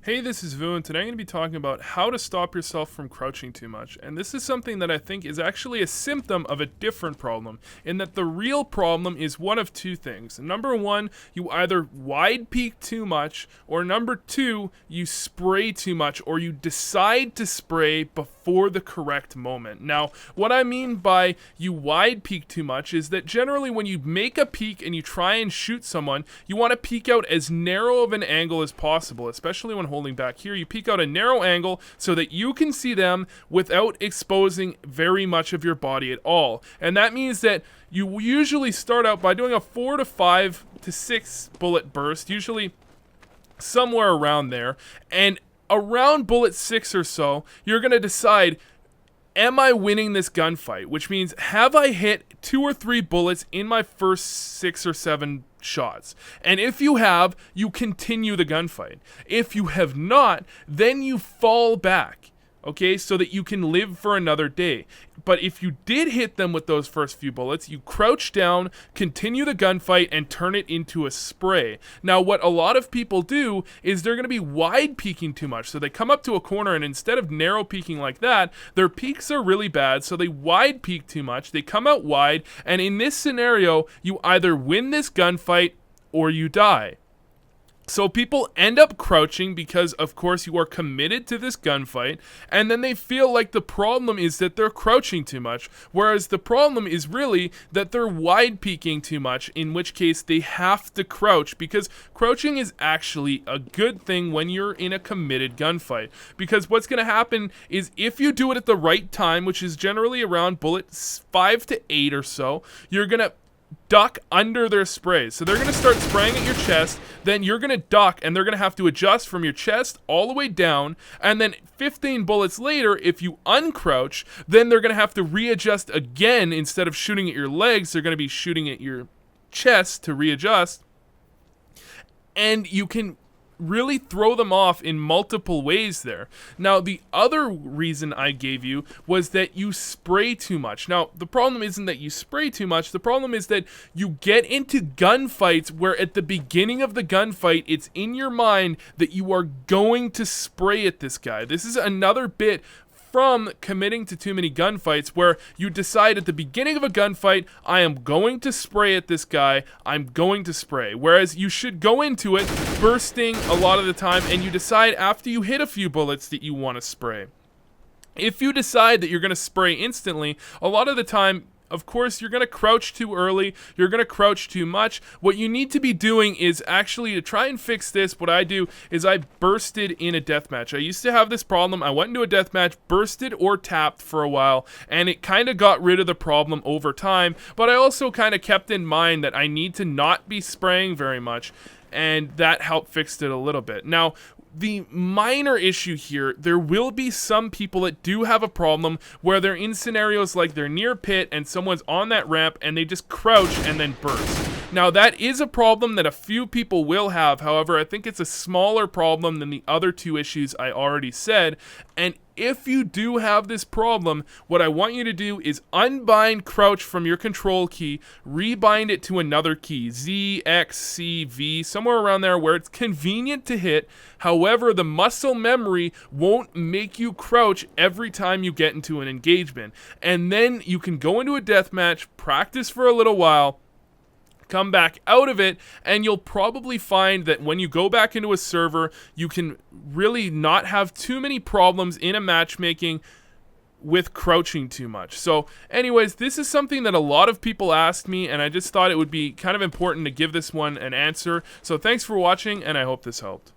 Hey, this is Vu, and today I'm going to be talking about how to stop yourself from crouching too much. And this is something that I think is actually a symptom of a different problem, in that the real problem is one of two things. Number one, you either wide peak too much, or number two, you spray too much, or you decide to spray before the correct moment. Now, what I mean by you wide peak too much is that generally when you make a peak and you try and shoot someone, you want to peek out as narrow of an angle as possible, especially when holding back here. You peek out a narrow angle so that you can see them without exposing very much of your body at all. And that means that you usually start out by doing a 4 to 5 to 6 bullet burst, usually somewhere around there. And around bullet 6 or so, you're going to decide, am I winning this gunfight? Which means, have I hit 2 or 3 bullets in my first 6 or 7 shots? And if you have, you continue the gunfight. If you have not, then you fall back, okay, so that you can live for another day. But if you did hit them with those first few bullets, you crouch down, continue the gunfight, and turn it into a spray. Now, what a lot of people do is they're going to be wide peeking too much. So they come up to a corner, and instead of narrow peeking like that, their peaks are really bad, so they wide peek too much. They come out wide, and in this scenario, you either win this gunfight or you die. So people end up crouching because, of course, you are committed to this gunfight, and then they feel like the problem is that they're crouching too much, whereas the problem is really that they're wide peeking too much, in which case they have to crouch, because crouching is actually a good thing when you're in a committed gunfight. Because what's going to happen is, if you do it at the right time, which is generally around bullet 5 to 8 or so, you're going to duck under their sprays. So they're going to start spraying at your chest, then you're going to duck, and they're going to have to adjust from your chest all the way down, and then 15 bullets later, if you uncrouch, then they're going to have to readjust again. Instead of shooting at your legs, they're going to be shooting at your chest to readjust, and you can really throw them off in multiple ways there. Now, the other reason I gave you was that you spray too much. Now, the problem isn't that you spray too much. The problem is that you get into gunfights where at the beginning of the gunfight, it's in your mind that you are going to spray at this guy. This is another bit from committing to too many gunfights, where you decide at the beginning of a gunfight, I am going to spray at this guy, I'm going to spray. Whereas you should go into it bursting a lot of the time, and you decide after you hit a few bullets that you want to spray. If you decide that you're going to spray instantly, a lot of the time, of course, you're going to crouch too early, you're going to crouch too much. What you need to be doing is actually, to try and fix this, what I do is I bursted in a deathmatch. I used to have this problem. I went into a deathmatch, bursted or tapped for a while, and it kind of got rid of the problem over time. But I also kind of kept in mind that I need to not be spraying very much, and that helped fix it a little bit. Now, the minor issue here, there will be some people that do have a problem where they're in scenarios like they're near pit and someone's on that ramp and they just crouch and then burst. Now, that is a problem that a few people will have. However, I think it's a smaller problem than the other two issues I already said. And if you do have this problem, what I want you to do is unbind crouch from your control key, rebind it to another key, Z, X, C, V, somewhere around there where it's convenient to hit. However, the muscle memory won't make you crouch every time you get into an engagement. And then you can go into a deathmatch, practice for a little while, come back out of it, and you'll probably find that when you go back into a server, you can really not have too many problems in a matchmaking with crouching too much. So anyways, this is something that a lot of people asked me, and I just thought it would be kind of important to give this one an answer. So thanks for watching, and I hope this helped.